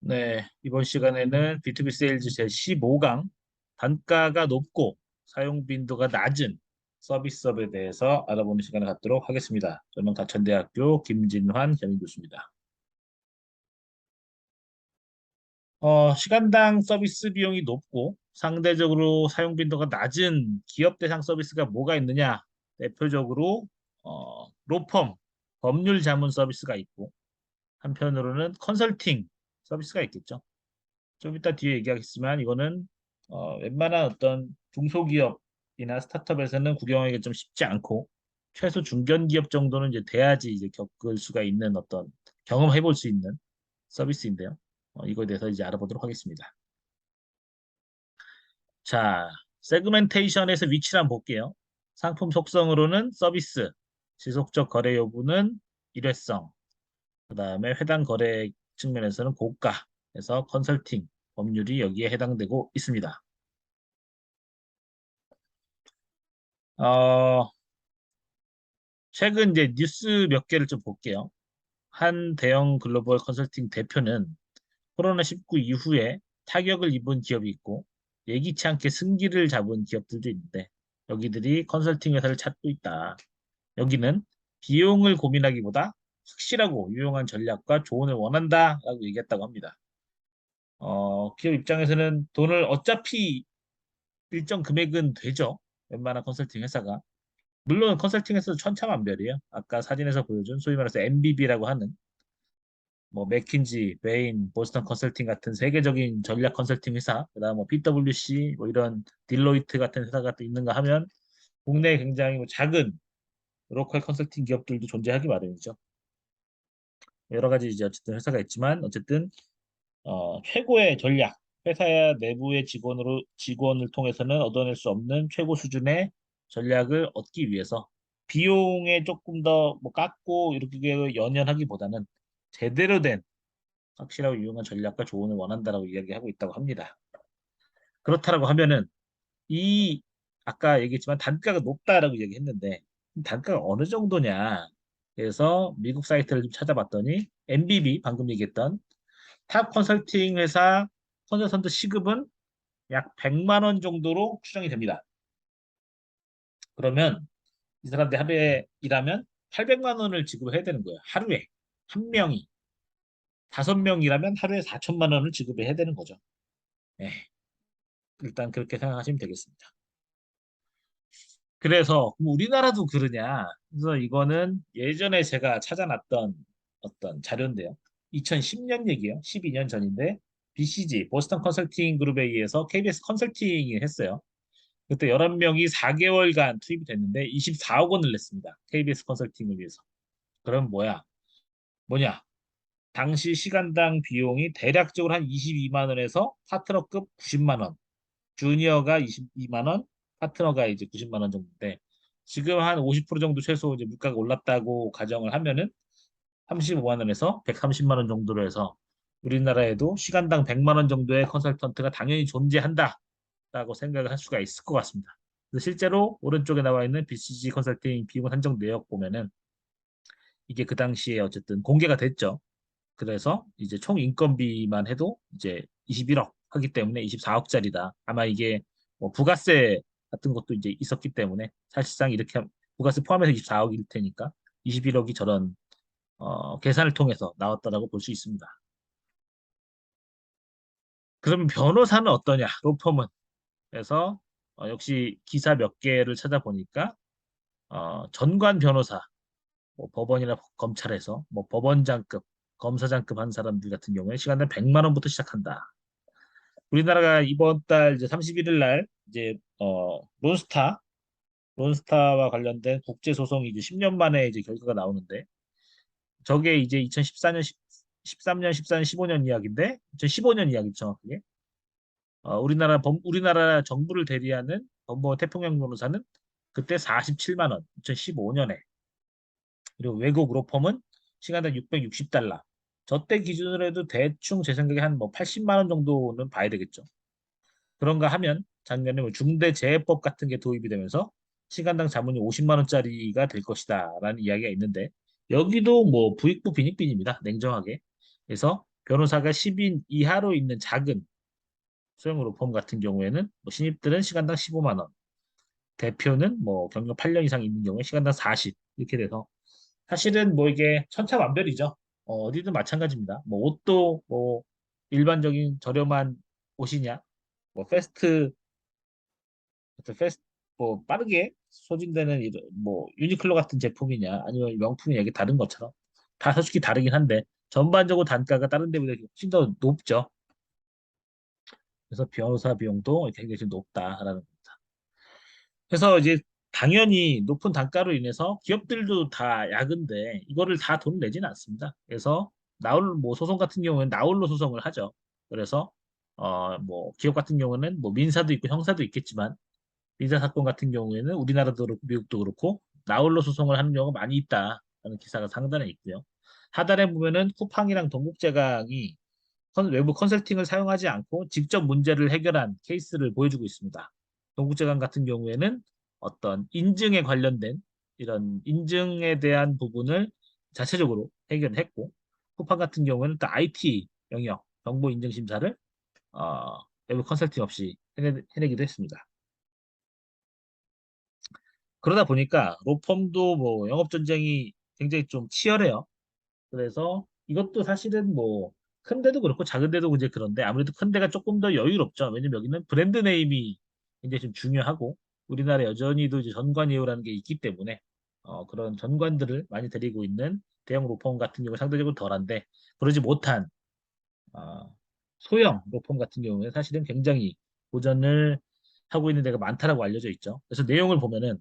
네, 이번 시간에는 B2B 세일즈 제15강 단가가 높고 사용 빈도가 낮은 서비스업에 대해서 알아보는 시간을 갖도록 하겠습니다. 저는 가천대학교 김진환 겸임교수입니다. 시간당 서비스 비용이 높고 상대적으로 사용 빈도가 낮은 기업 대상 서비스가 뭐가 있느냐? 대표적으로 로펌, 법률 자문 서비스가 있고 한편으로는 컨설팅 서비스가 있겠죠. 좀 이따 뒤에 얘기하겠지만 이거는 웬만한 어떤 중소기업이나 스타트업에서는 구경하기가 좀 쉽지 않고 최소 중견기업 정도는 이제 돼야지 이제 겪을 수가 있는 어떤 경험해 볼 수 있는 서비스인데요. 이거에 대해서 이제 알아보도록 하겠습니다. 자, 세그멘테이션에서 위치를 한번 볼게요. 상품 속성으로는 서비스, 지속적 거래 여부는 일회성, 그다음에 회당 거래 측면에서는 고가, 그래서 컨설팅, 법률이 여기에 해당되고 있습니다. 어, 최근 이제 뉴스 몇 개를 좀 볼게요. 한 대형 글로벌 컨설팅 대표는 코로나19 이후에 타격을 입은 기업이 있고 예기치 않게 승기를 잡은 기업들도 있는데 여기들이 컨설팅 회사를 찾고 있다. 여기는 비용을 고민하기보다 확실하고 유용한 전략과 조언을 원한다라고 얘기했다고 합니다. 기업 입장에서는 돈을 어차피 일정 금액은 되죠. 웬만한 컨설팅 회사가. 물론 컨설팅에서 천차만별이에요. 아까 사진에서 보여준 소위 말해서 MBB라고 하는 뭐 맥킨지, 베인, 보스턴 컨설팅 같은 세계적인 전략 컨설팅 회사, 그다음 뭐 PwC, 뭐 이런 딜로이트 같은 회사가 또 있는가 하면 국내에 굉장히 뭐 작은 로컬 컨설팅 기업들도 존재하기 마련이죠. 여러 가지 이제 어쨌든 회사가 있지만 어쨌든 최고의 전략, 회사 내부의 직원을 통해서는 얻어낼 수 없는 최고 수준의 전략을 얻기 위해서 비용에 조금 더 뭐 깎고 이렇게 연연하기보다는 제대로 된 확실하고 유용한 전략과 조언을 원한다라고 이야기하고 있다고 합니다. 그렇다라고 하면은 이 아까 얘기했지만 단가가 높다라고 얘기했는데 단가가 어느 정도냐? 그래서 미국 사이트를 좀 찾아봤더니 MBB 방금 얘기했던 탑 컨설팅 회사 컨설턴트 시급은 약 100만 원 정도로 추정이 됩니다. 그러면 이 사람들 하루에 일하면 800만 원을 지급해야 되는 거예요. 하루에 한 명이 5명이라면 하루에 4천만 원을 지급해야 되는 거죠. 네, 일단 그렇게 생각하시면 되겠습니다. 그래서 우리나라도 그러냐? 그래서 이거는 예전에 제가 찾아놨던 어떤 자료인데요. 2010년 얘기예요. 12년 전인데 BCG 보스턴 컨설팅 그룹에 의해서 KBS 컨설팅을 했어요. 그때 11명이 4개월간 투입이 됐는데 24억 원을 냈습니다. KBS 컨설팅을 위해서. 그럼 뭐냐? 당시 시간당 비용이 대략적으로 한 22만 원에서 파트너급 90만 원, 주니어가 22만 원, 파트너가 이제 90만 원 정도인데 지금 한 50% 정도 최소 이제 물가가 올랐다고 가정을 하면은 35만 원에서 130만 원 정도로 해서 우리나라에도 시간당 100만 원 정도의 컨설턴트가 당연히 존재한다라고 생각을 할 수가 있을 것 같습니다. 그래서 실제로 오른쪽에 나와 있는 BCG 컨설팅 비용 산정 내역 보면은 이게 그 당시에 어쨌든 공개가 됐죠. 그래서 이제 총 인건비만 해도 이제 21억 하기 때문에 24억짜리다. 아마 이게 뭐 부가세 같은 것도 이제 있었기 때문에 사실상 이렇게 부가세 포함해서 24억일 테니까 21억이 저런 계산을 통해서 나왔다라고 볼 수 있습니다. 그러면 변호사는 어떠냐? 로펌은. 그래서 역시 기사 몇 개를 찾아보니까 전관 변호사, 뭐 법원이나 검찰에서 뭐 법원장급, 검사장급 한 사람들 같은 경우에 시간당 100만 원부터 시작한다. 우리나라가 이번 달 이제 31일 날 이제 론스타와 관련된 국제 소송이 이제 10년 만에 이제 결과가 나오는데 저게 이제 2014년 13년 14년 15년 이야기인데 2015년 이야기 정확하게 우리나라 정부를 대리하는 법무부 태평양 변호사는 그때 47만 원 2015년에 그리고 외국 로펌은 시간당 660달러 저 때 기준으로 해도 대충 제 생각에 한 뭐 80만 원 정도는 봐야 되겠죠. 그런가 하면 작년에 뭐 중대재해법 같은 게 도입이 되면서 시간당 자문이 50만 원짜리가 될 것이다라는 이야기가 있는데 여기도 뭐 부익부 빈익빈입니다. 냉정하게. 그래서 변호사가 10인 이하로 있는 작은 소형 로펌 같은 경우에는 뭐 신입들은 시간당 15만 원, 대표는 뭐 경력 8년 이상 있는 경우에 시간당 40 이렇게 돼서 사실은 뭐 이게 천차만별이죠. 어디든 마찬가지입니다. 뭐 옷도 뭐 일반적인 저렴한 옷이냐, 뭐 패스트 뭐 빠르게 소진되는 뭐 유니클로 같은 제품이냐, 아니면 명품이냐 이게 다른 것처럼 다 솔직히 다르긴 한데 전반적으로 단가가 다른 데보다 훨씬 더 높죠. 그래서 변호사 비용도 굉장히 좀 높다라는 겁니다. 그래서 이제 당연히 높은 단가로 인해서 기업들도 다 야근데 이거를 다 돈 내지는 않습니다. 그래서 나홀 뭐 소송 같은 경우는 나홀로 소송을 하죠. 그래서 뭐 기업 같은 경우는 뭐 민사도 있고 형사도 있겠지만 민사 사건 같은 경우에는 우리나라도 그렇고 미국도 그렇고 나홀로 소송을 하는 경우가 많이 있다라는 기사가 상단에 있고요. 하단에 보면은 쿠팡이랑 동국제강이 외부 컨설팅을 사용하지 않고 직접 문제를 해결한 케이스를 보여주고 있습니다. 동국제강 같은 경우에는 어떤 인증에 관련된 이런 인증에 대한 부분을 자체적으로 해결했고, 쿠팡 같은 경우에는 또 IT 영역 정보 인증 심사를 외부 컨설팅 없이 해내기도 했습니다. 그러다 보니까 로펌도 뭐 영업 전쟁이 굉장히 좀 치열해요. 그래서 이것도 사실은 뭐 큰 데도 그렇고 작은 데도 이제 그런데 아무래도 큰 데가 조금 더 여유롭죠. 왜냐면 여기는 브랜드 네임이 굉장히 좀 중요하고 우리나라 여전히도 이제 전관예우라는 게 있기 때문에 그런 전관들을 많이 데리고 있는 대형 로펌 같은 경우 상대적으로 덜한데 그러지 못한 어, 소형 로펌 같은 경우에 사실은 굉장히 도전을 하고 있는 데가 많다라고 알려져 있죠. 그래서 내용을 보면은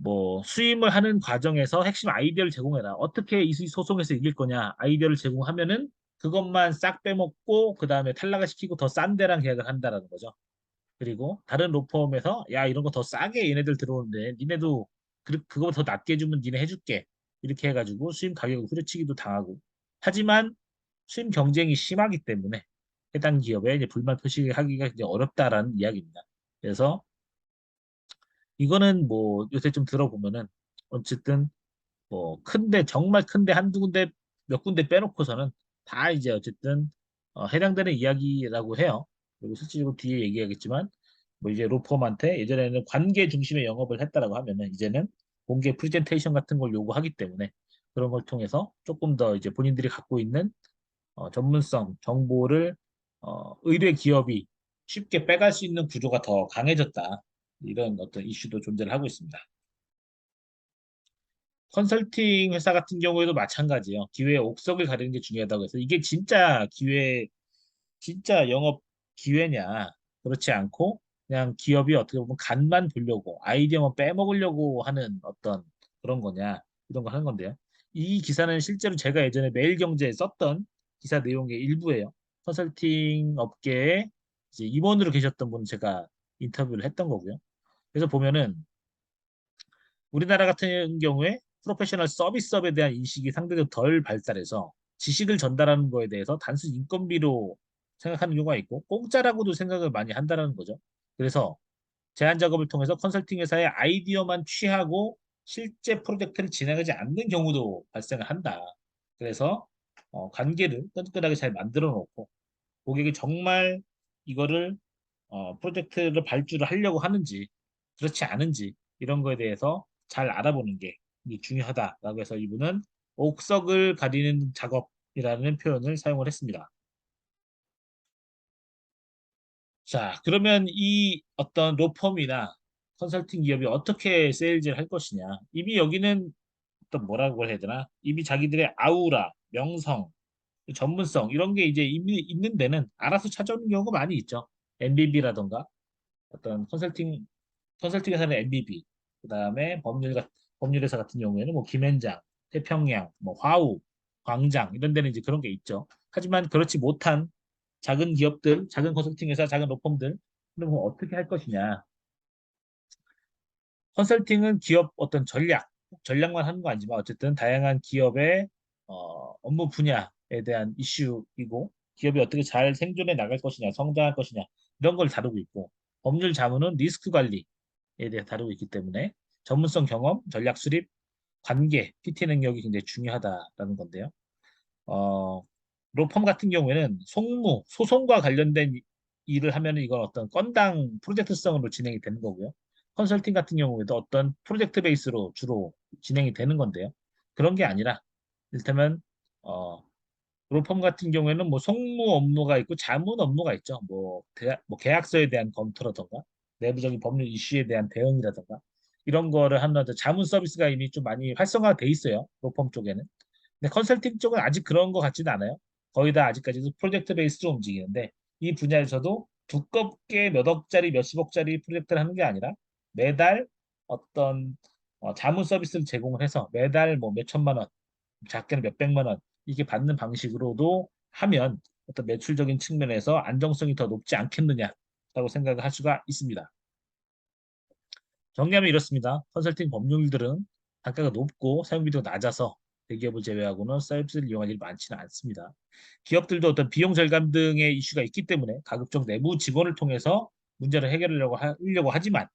뭐 수임을 하는 과정에서 핵심 아이디어를 제공해라. 어떻게 이 소송에서 이길 거냐 아이디어를 제공하면은 그것만 싹 빼먹고 그 다음에 탈락을 시키고 더 싼 데랑 계약을 한다라는 거죠. 그리고 다른 로펌에서 야 이런 거 더 싸게 얘네들 들어오는데 니네도 그거 더 낮게 주면 니네 해줄게 이렇게 해가지고 수임 가격을 후려치기도 당하고 하지만 수임 경쟁이 심하기 때문에 해당 기업에 이제 불만 표시하기가 굉장히 어렵다라는 이야기입니다. 그래서 이거는 뭐 요새 좀 들어보면은 어쨌든 뭐 큰데 정말 큰데 한두 군데 몇 군데 빼놓고서는 다 이제 어쨌든 해당되는 이야기라고 해요. 그리고 실질적으로 뒤에 얘기하겠지만 뭐 이제 로펌한테 예전에는 관계 중심의 영업을 했다라고 하면은 이제는 공개 프레젠테이션 같은 걸 요구하기 때문에 그런 걸 통해서 조금 더 이제 본인들이 갖고 있는 전문성 정보를 의뢰 기업이 쉽게 빼갈 수 있는 구조가 더 강해졌다. 이런 어떤 이슈도 존재를 하고 있습니다. 컨설팅 회사 같은 경우에도 마찬가지예요. 기회의 옥석을 가리는 게 중요하다고 해서 이게 진짜 진짜 영업 기회냐? 그렇지 않고 그냥 기업이 어떻게 보면 간만 보려고 아이디어만 빼먹으려고 하는 어떤 그런 거냐? 이런 거 하는 건데요. 이 기사는 실제로 제가 예전에 매일경제에 썼던 기사 내용의 일부예요. 컨설팅 업계에 이제 임원으로 계셨던 분 제가 인터뷰를 했던 거고요. 그래서 보면은 우리나라 같은 경우에 프로페셔널 서비스업에 대한 인식이 상대적으로 덜 발달해서 지식을 전달하는 거에 대해서 단순 인건비로 생각하는 경우가 있고 공짜라고도 생각을 많이 한다는 거죠. 그래서 제안 작업을 통해서 컨설팅 회사의 아이디어만 취하고 실제 프로젝트를 진행하지 않는 경우도 발생을 한다. 그래서 관계를 끈끈하게 잘 만들어 놓고 고객이 정말 이거를 프로젝트를 발주를 하려고 하는지 그렇지 않은지 이런 거에 대해서 잘 알아보는 게 중요하다라고 해서 이분은 옥석을 가리는 작업이라는 표현을 사용을 했습니다. 자, 그러면 이 어떤 로펌이나 컨설팅 기업이 어떻게 세일즈를 할 것이냐. 이미 여기는 어떤 뭐라고 해야 되나? 이미 자기들의 아우라, 명성, 전문성 이런 게 이제 이미 있는 데는 알아서 찾아오는 경우가 많이 있죠. MBB라던가 어떤 컨설팅 회사는 MBB, 그다음에 법률회사 같은 경우에는 뭐 김현장, 태평양, 뭐 화우, 광장 이런 데는 이제 그런 게 있죠. 하지만 그렇지 못한 작은 기업들, 작은 컨설팅 회사, 작은 로펌들 그럼 어떻게 할 것이냐? 컨설팅은 기업 어떤 전략만 하는 거 아니지만 어쨌든 다양한 기업의 업무 분야에 대한 이슈이고 기업이 어떻게 잘 생존해 나갈 것이냐, 성장할 것이냐 이런 걸 다루고 있고 법률 자문은 리스크 관리에 대해 다루고 있기 때문에 전문성 경험, 전략 수립, 관계, PT 능력이 굉장히 중요하다라는 건데요. 어, 로펌 같은 경우에는 송무, 소송과 관련된 일을 하면 이건 어떤 건당 프로젝트성으로 진행이 되는 거고요. 컨설팅 같은 경우에도 어떤 프로젝트 베이스로 주로 진행이 되는 건데요. 그런 게 아니라 이를테면 어, 로펌 같은 경우에는 뭐 송무 업무가 있고 자문 업무가 있죠. 뭐 계약서에 대한 검토라던가 내부적인 법률 이슈에 대한 대응이라던가 이런 거를 하는 자문 서비스가 이미 좀 많이 활성화돼 있어요. 로펌 쪽에는. 근데 컨설팅 쪽은 아직 그런 것 같지는 않아요. 거의 다 아직까지도 프로젝트 베이스로 움직이는데 이 분야에서도 두껍게 몇 억짜리, 몇십억짜리 프로젝트를 하는 게 아니라 매달 어떤 자문 서비스를 제공을 해서 매달 뭐 몇천만 원, 작게는 몇백만 원 이렇게 받는 방식으로도 하면 어떤 매출적인 측면에서 안정성이 더 높지 않겠느냐라고 생각을 할 수가 있습니다. 정리하면 이렇습니다. 컨설팅 법률들은 단가가 높고 사용비도 낮아서 대기업을 제외하고는 서비스를 이용할 일이 많지는 않습니다. 기업들도 어떤 비용 절감 등의 이슈가 있기 때문에 가급적 내부 직원을 통해서 문제를 하려고 하지만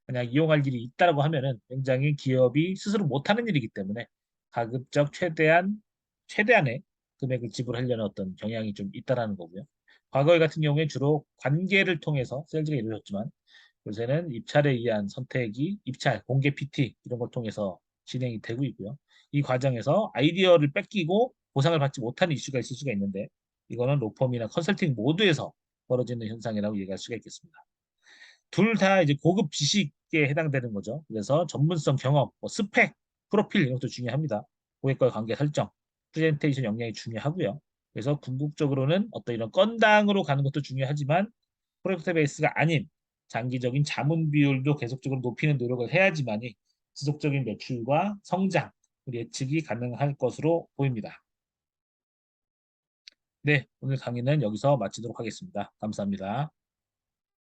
만약 이용할 일이 있다라고 하면은 굉장히 기업이 스스로 못하는 일이기 때문에 가급적 최대한의 금액을 지불하려는 어떤 경향이 좀 있다라는 거고요. 과거에 같은 경우에 주로 관계를 통해서 세일즈가 이루어졌지만 요새는 입찰에 의한 선택이 입찰, 공개 PT 이런 걸 통해서 진행이 되고 있고요. 이 과정에서 아이디어를 뺏기고 보상을 받지 못하는 이슈가 있을 수가 있는데 이거는 로펌이나 컨설팅 모두에서 벌어지는 현상이라고 얘기할 수가 있겠습니다. 둘 다 이제 고급 지식에 해당되는 거죠. 그래서 전문성, 경험, 뭐 스펙, 프로필 이런 것도 중요합니다. 고객과의 관계 설정, 프레젠테이션 역량이 중요하고요. 그래서 궁극적으로는 어떤 이런 건당으로 가는 것도 중요하지만 프로젝트 베이스가 아닌 장기적인 자문 비율도 계속적으로 높이는 노력을 해야지만이 지속적인 매출과 성장, 예측이 가능할 것으로 보입니다. 네, 오늘 강의는 여기서 마치도록 하겠습니다. 감사합니다.